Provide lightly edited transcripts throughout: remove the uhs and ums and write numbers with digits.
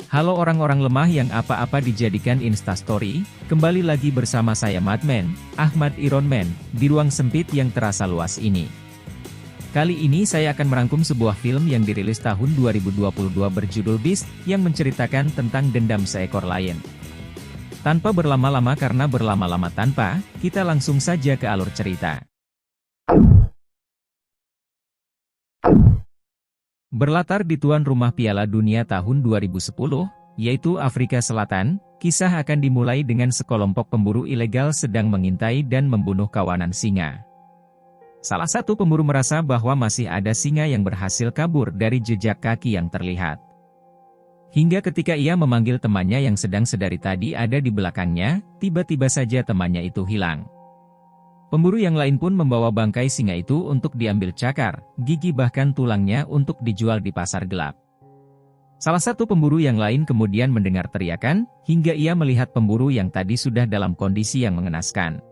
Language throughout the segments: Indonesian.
Halo orang-orang lemah yang apa-apa dijadikan instastory, kembali lagi bersama saya Madman, Ahmad Ironman, di ruang sempit yang terasa luas ini. Kali ini saya akan merangkum sebuah film yang dirilis tahun 2022 berjudul Beast, yang menceritakan tentang dendam seekor lion. Tanpa berlama-lama karena berlama-lama tanpa, kita langsung saja ke alur cerita. Berlatar di tuan rumah Piala Dunia tahun 2010, yaitu Afrika Selatan, kisah akan dimulai dengan sekelompok pemburu ilegal sedang mengintai dan membunuh kawanan singa. Salah satu pemburu merasa bahwa masih ada singa yang berhasil kabur dari jejak kaki yang terlihat. Hingga ketika ia memanggil temannya yang sedang sedari tadi ada di belakangnya, tiba-tiba saja temannya itu hilang. Pemburu yang lain pun membawa bangkai singa itu untuk diambil cakar, gigi bahkan tulangnya untuk dijual di pasar gelap. Salah satu pemburu yang lain kemudian mendengar teriakan, hingga ia melihat pemburu yang tadi sudah dalam kondisi yang mengenaskan.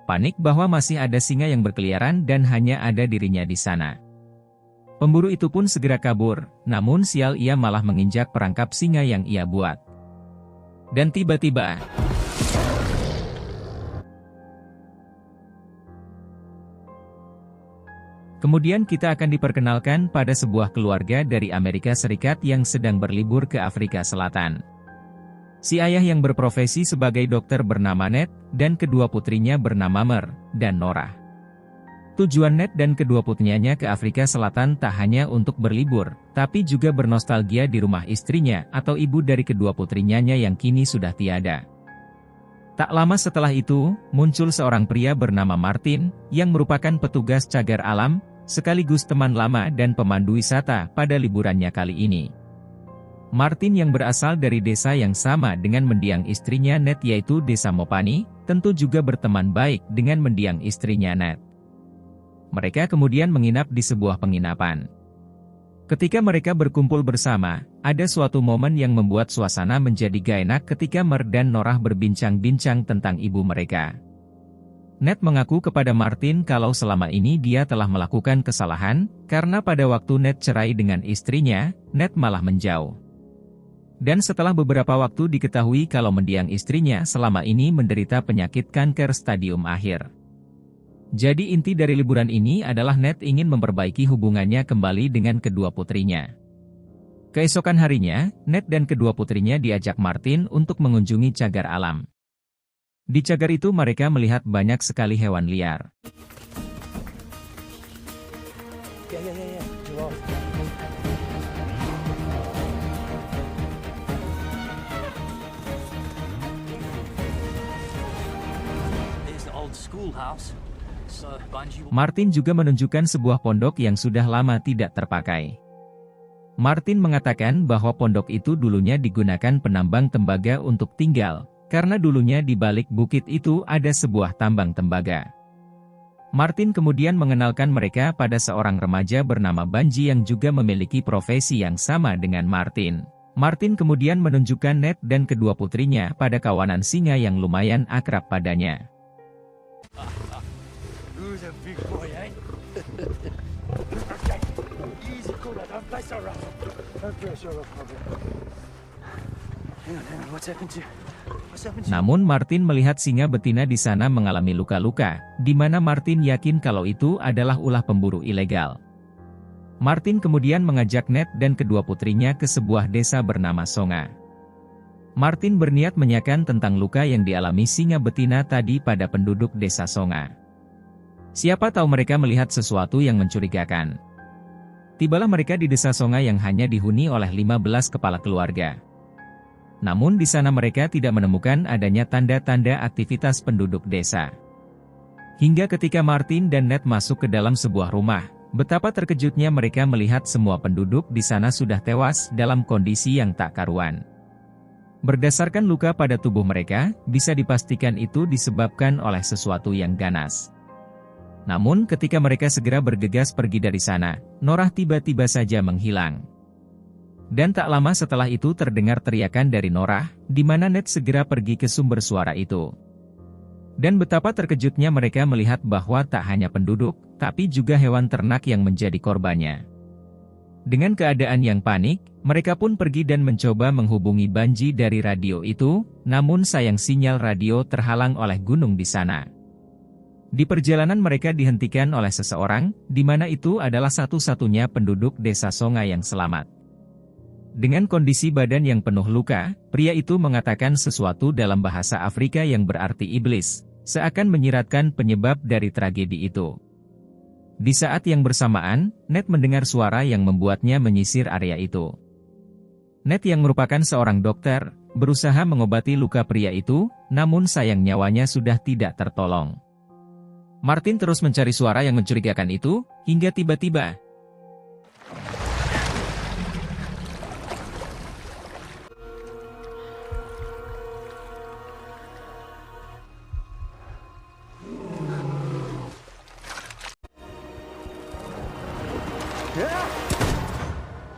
Panik bahwa masih ada singa yang berkeliaran dan hanya ada dirinya di sana. Pemburu itu pun segera kabur, namun sial ia malah menginjak perangkap singa yang ia buat. Dan tiba-tiba, kemudian kita akan diperkenalkan pada sebuah keluarga dari Amerika Serikat yang sedang berlibur ke Afrika Selatan. Si ayah yang berprofesi sebagai dokter bernama Ned, dan kedua putrinya bernama Mer dan Norah. Tujuan Ned dan kedua putrinya ke Afrika Selatan tak hanya untuk berlibur, tapi juga bernostalgia di rumah istrinya atau ibu dari kedua putrinya yang kini sudah tiada. Tak lama setelah itu, muncul seorang pria bernama Martin, yang merupakan petugas cagar alam, sekaligus teman lama dan pemandu wisata pada liburannya kali ini. Martin yang berasal dari desa yang sama dengan mendiang istrinya Ned yaitu desa Mopani, tentu juga berteman baik dengan mendiang istrinya Ned. Mereka kemudian menginap di sebuah penginapan. Ketika mereka berkumpul bersama, ada suatu momen yang membuat suasana menjadi gak enak ketika Mer dan Norah berbincang-bincang tentang ibu mereka. Ned mengaku kepada Martin kalau selama ini dia telah melakukan kesalahan, karena pada waktu Ned cerai dengan istrinya, Ned malah menjauh. Dan setelah beberapa waktu diketahui kalau mendiang istrinya selama ini menderita penyakit kanker stadium akhir. Jadi inti dari liburan ini adalah Ned ingin memperbaiki hubungannya kembali dengan kedua putrinya. Keesokan harinya, Ned dan kedua putrinya diajak Martin untuk mengunjungi cagar alam. Di cagar itu mereka melihat banyak sekali hewan liar. Martin juga menunjukkan sebuah pondok yang sudah lama tidak terpakai. Martin mengatakan bahwa pondok itu dulunya digunakan penambang tembaga untuk tinggal, karena dulunya di balik bukit itu ada sebuah tambang tembaga. Martin kemudian mengenalkan mereka pada seorang remaja bernama Banji yang juga memiliki profesi yang sama dengan Martin. Martin kemudian menunjukkan Ned dan kedua putrinya pada kawanan singa yang lumayan akrab padanya. Namun Martin melihat singa betina di sana mengalami luka-luka, di mana Martin yakin kalau itu adalah ulah pemburu ilegal. Martin kemudian mengajak Ned dan kedua putrinya ke sebuah desa bernama Songa. Martin berniat menanyakan tentang luka yang dialami singa betina tadi pada penduduk desa Songa. Siapa tahu mereka melihat sesuatu yang mencurigakan. Tibalah mereka di desa Songa yang hanya dihuni oleh 15 kepala keluarga. Namun di sana mereka tidak menemukan adanya tanda-tanda aktivitas penduduk desa. Hingga ketika Martin dan Ned masuk ke dalam sebuah rumah, betapa terkejutnya mereka melihat semua penduduk di sana sudah tewas dalam kondisi yang tak karuan. Berdasarkan luka pada tubuh mereka, bisa dipastikan itu disebabkan oleh sesuatu yang ganas. Namun ketika mereka segera bergegas pergi dari sana, Norah tiba-tiba saja menghilang. Dan tak lama setelah itu terdengar teriakan dari Norah, di mana Ned segera pergi ke sumber suara itu. Dan betapa terkejutnya mereka melihat bahwa tak hanya penduduk, tapi juga hewan ternak yang menjadi korbannya. Dengan keadaan yang panik, mereka pun pergi dan mencoba menghubungi Banji dari radio itu, namun sayang sinyal radio terhalang oleh gunung di sana. Di perjalanan mereka dihentikan oleh seseorang, di mana itu adalah satu-satunya penduduk desa Songa yang selamat. Dengan kondisi badan yang penuh luka, pria itu mengatakan sesuatu dalam bahasa Afrika yang berarti iblis, seakan menyiratkan penyebab dari tragedi itu. Di saat yang bersamaan, Ned mendengar suara yang membuatnya menyisir area itu. Ned yang merupakan seorang dokter, berusaha mengobati luka pria itu, namun sayang nyawanya sudah tidak tertolong. Martin terus mencari suara yang mencurigakan itu, hingga tiba-tiba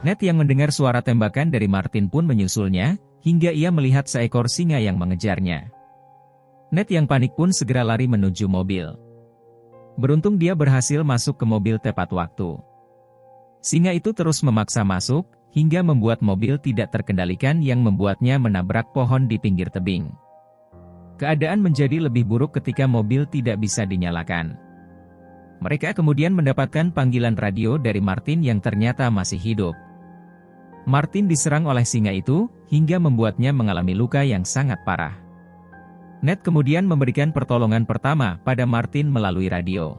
Ned yang mendengar suara tembakan dari Martin pun menyusulnya, hingga ia melihat seekor singa yang mengejarnya. Ned yang panik pun segera lari menuju mobil. Beruntung dia berhasil masuk ke mobil tepat waktu. Singa itu terus memaksa masuk, hingga membuat mobil tidak terkendalikan yang membuatnya menabrak pohon di pinggir tebing. Keadaan menjadi lebih buruk ketika mobil tidak bisa dinyalakan. Mereka kemudian mendapatkan panggilan radio dari Martin yang ternyata masih hidup. Martin diserang oleh singa itu, hingga membuatnya mengalami luka yang sangat parah. Ned kemudian memberikan pertolongan pertama pada Martin melalui radio.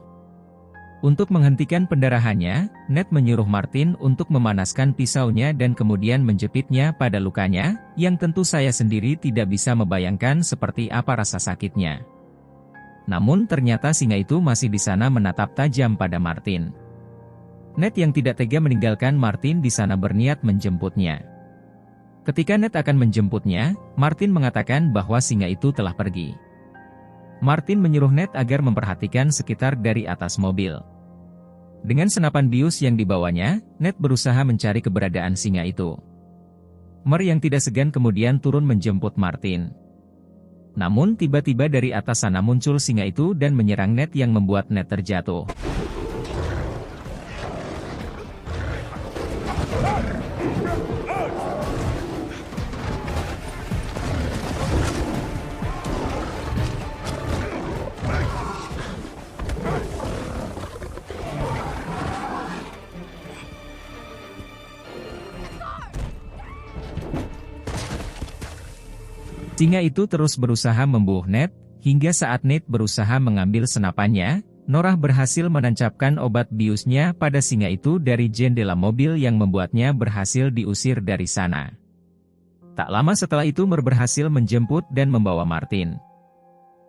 Untuk menghentikan pendarahannya, Ned menyuruh Martin untuk memanaskan pisaunya dan kemudian menjepitnya pada lukanya, yang tentu saya sendiri tidak bisa membayangkan seperti apa rasa sakitnya. Namun ternyata singa itu masih di sana menatap tajam pada Martin. Ned yang tidak tega meninggalkan Martin di sana berniat menjemputnya. Ketika Ned akan menjemputnya, Martin mengatakan bahwa singa itu telah pergi. Martin menyuruh Ned agar memperhatikan sekitar dari atas mobil. Dengan senapan bius yang dibawanya, Ned berusaha mencari keberadaan singa itu. Mer yang tidak segan kemudian turun menjemput Martin. Namun tiba-tiba dari atas sana muncul singa itu dan menyerang Ned yang membuat Ned terjatuh. Singa itu terus berusaha membunuh Ned, hingga saat Ned berusaha mengambil senapannya, Norah berhasil menancapkan obat biusnya pada singa itu dari jendela mobil yang membuatnya berhasil diusir dari sana. Tak lama setelah itu Mer berhasil menjemput dan membawa Martin.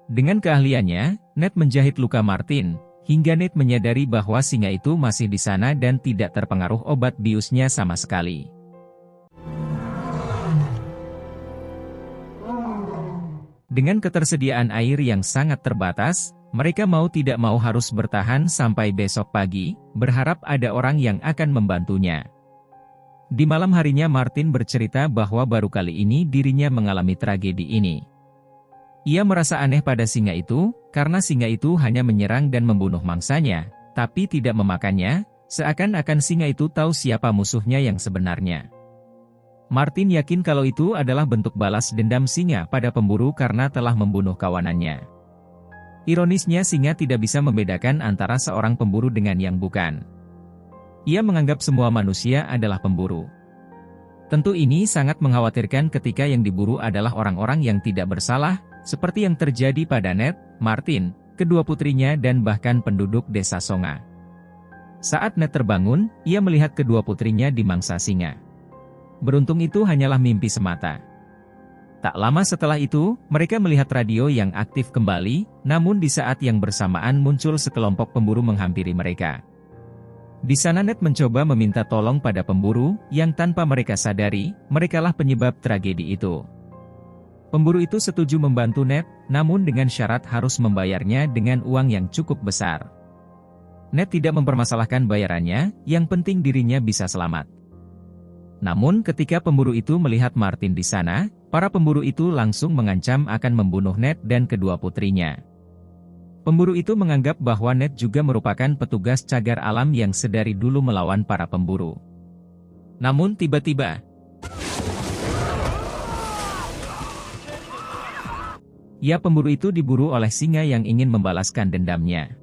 Dengan keahliannya, Ned menjahit luka Martin, hingga Ned menyadari bahwa singa itu masih di sana dan tidak terpengaruh obat biusnya sama sekali. Dengan ketersediaan air yang sangat terbatas, mereka mau tidak mau harus bertahan sampai besok pagi, berharap ada orang yang akan membantunya. Di malam harinya Martin bercerita bahwa baru kali ini dirinya mengalami tragedi ini. Ia merasa aneh pada singa itu, karena singa itu hanya menyerang dan membunuh mangsanya, tapi tidak memakannya, seakan-akan singa itu tahu siapa musuhnya yang sebenarnya. Martin yakin kalau itu adalah bentuk balas dendam singa pada pemburu karena telah membunuh kawanannya. Ironisnya singa tidak bisa membedakan antara seorang pemburu dengan yang bukan. Ia menganggap semua manusia adalah pemburu. Tentu ini sangat mengkhawatirkan ketika yang diburu adalah orang-orang yang tidak bersalah, seperti yang terjadi pada Ned, Martin, kedua putrinya dan bahkan penduduk desa Songa. Saat Ned terbangun, ia melihat kedua putrinya dimangsa singa. Beruntung itu hanyalah mimpi semata. Tak lama setelah itu, mereka melihat radio yang aktif kembali, namun di saat yang bersamaan muncul sekelompok pemburu menghampiri mereka. Di sana Ned mencoba meminta tolong pada pemburu, yang tanpa mereka sadari, merekalah penyebab tragedi itu. Pemburu itu setuju membantu Ned, namun dengan syarat harus membayarnya dengan uang yang cukup besar. Ned tidak mempermasalahkan bayarannya, yang penting dirinya bisa selamat. Namun ketika pemburu itu melihat Martin di sana, para pemburu itu langsung mengancam akan membunuh Ned dan kedua putrinya. Pemburu itu menganggap bahwa Ned juga merupakan petugas cagar alam yang sedari dulu melawan para pemburu. Namun tiba-tiba, pemburu itu diburu oleh singa yang ingin membalaskan dendamnya.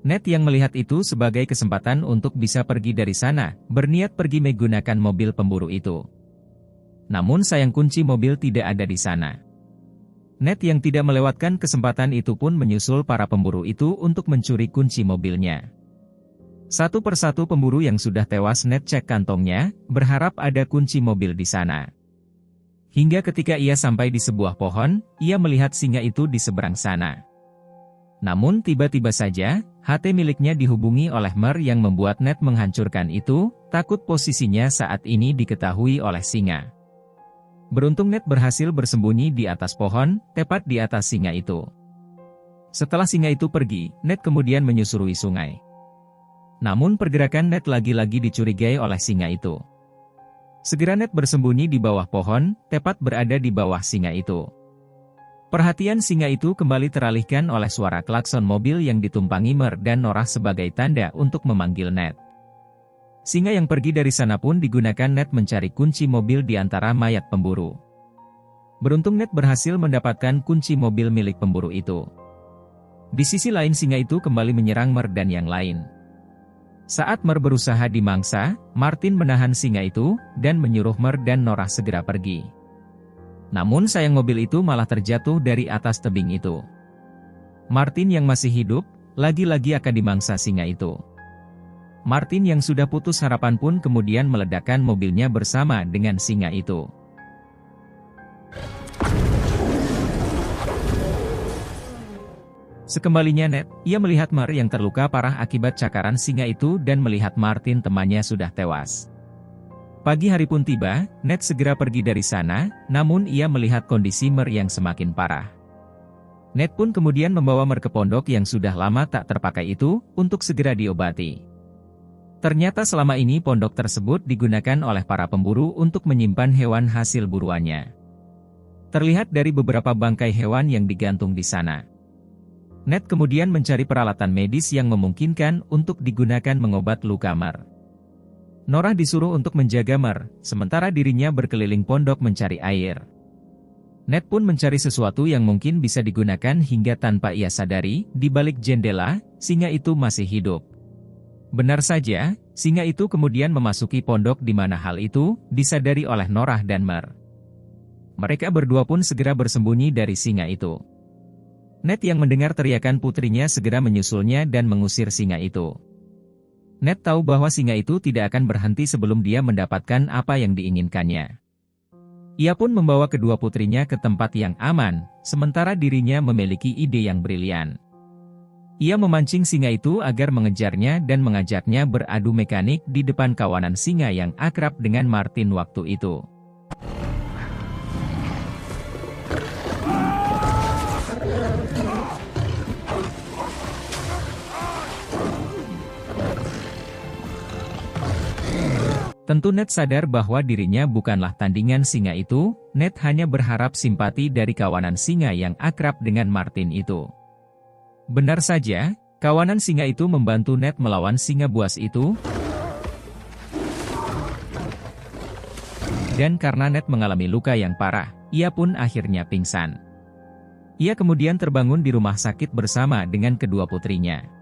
Ned yang melihat itu sebagai kesempatan untuk bisa pergi dari sana, berniat pergi menggunakan mobil pemburu itu. Namun sayang kunci mobil tidak ada di sana. Ned yang tidak melewatkan kesempatan itu pun menyusul para pemburu itu untuk mencuri kunci mobilnya. Satu persatu pemburu yang sudah tewas Ned cek kantongnya, berharap ada kunci mobil di sana. Hingga ketika ia sampai di sebuah pohon, ia melihat singa itu di seberang sana. Namun tiba-tiba saja, HT miliknya dihubungi oleh Mer yang membuat Ned menghancurkan itu, takut posisinya saat ini diketahui oleh singa. Beruntung Ned berhasil bersembunyi di atas pohon, tepat di atas singa itu. Setelah singa itu pergi, Ned kemudian menyusuri sungai. Namun pergerakan Ned lagi-lagi dicurigai oleh singa itu. Segera Ned bersembunyi di bawah pohon, tepat berada di bawah singa itu. Perhatian singa itu kembali teralihkan oleh suara klakson mobil yang ditumpangi Mer dan Norah sebagai tanda untuk memanggil Ned. Singa yang pergi dari sana pun digunakan Ned mencari kunci mobil di antara mayat pemburu. Beruntung Ned berhasil mendapatkan kunci mobil milik pemburu itu. Di sisi lain singa itu kembali menyerang Mer dan yang lain. Saat Mer berusaha dimangsa, Martin menahan singa itu, dan menyuruh Mer dan Norah segera pergi. Namun sayang mobil itu malah terjatuh dari atas tebing itu. Martin yang masih hidup, lagi-lagi akan dimangsa singa itu. Martin yang sudah putus harapan pun kemudian meledakkan mobilnya bersama dengan singa itu. Sekembalinya Ned, ia melihat Mer yang terluka parah akibat cakaran singa itu dan melihat Martin temannya sudah tewas. Pagi hari pun tiba, Ned segera pergi dari sana, namun ia melihat kondisi Mer yang semakin parah. Ned pun kemudian membawa Mer ke pondok yang sudah lama tak terpakai itu, untuk segera diobati. Ternyata selama ini pondok tersebut digunakan oleh para pemburu untuk menyimpan hewan hasil buruannya. Terlihat dari beberapa bangkai hewan yang digantung di sana. Ned kemudian mencari peralatan medis yang memungkinkan untuk digunakan mengobat luka Mer. Norah disuruh untuk menjaga Mer, sementara dirinya berkeliling pondok mencari air. Ned pun mencari sesuatu yang mungkin bisa digunakan hingga tanpa ia sadari, di balik jendela, singa itu masih hidup. Benar saja, singa itu kemudian memasuki pondok di mana hal itu disadari oleh Norah dan Mer. Mereka berdua pun segera bersembunyi dari singa itu. Ned yang mendengar teriakan putrinya segera menyusulnya dan mengusir singa itu. Ned tahu bahwa singa itu tidak akan berhenti sebelum dia mendapatkan apa yang diinginkannya. Ia pun membawa kedua putrinya ke tempat yang aman, sementara dirinya memiliki ide yang brilian. Ia memancing singa itu agar mengejarnya dan mengajaknya beradu mekanik di depan kawanan singa yang akrab dengan Martin waktu itu. Tentu Ned sadar bahwa dirinya bukanlah tandingan singa itu, Ned hanya berharap simpati dari kawanan singa yang akrab dengan Martin itu. Benar saja, kawanan singa itu membantu Ned melawan singa buas itu. Dan karena Ned mengalami luka yang parah, ia pun akhirnya pingsan. Ia kemudian terbangun di rumah sakit bersama dengan kedua putrinya.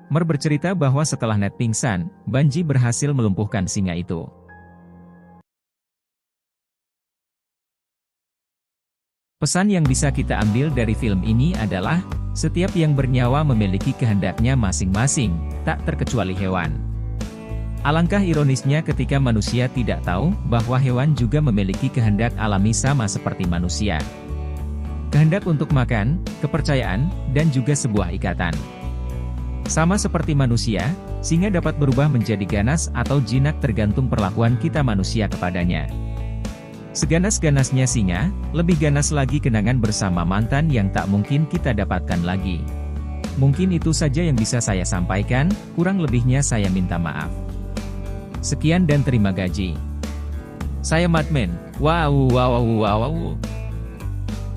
Mer bercerita bahwa setelah Ned pingsan, Banji berhasil melumpuhkan singa itu. Pesan yang bisa kita ambil dari film ini adalah, setiap yang bernyawa memiliki kehendaknya masing-masing, tak terkecuali hewan. Alangkah ironisnya ketika manusia tidak tahu bahwa hewan juga memiliki kehendak alami sama seperti manusia. Kehendak untuk makan, kepercayaan, dan juga sebuah ikatan. Sama seperti manusia, singa dapat berubah menjadi ganas atau jinak tergantung perlakuan kita manusia kepadanya. Seganas-ganasnya singa, lebih ganas lagi kenangan bersama mantan yang tak mungkin kita dapatkan lagi. Mungkin itu saja yang bisa saya sampaikan, kurang lebihnya saya minta maaf. Sekian dan terima gaji. Saya Madman. Wow wow wow wow. Wow.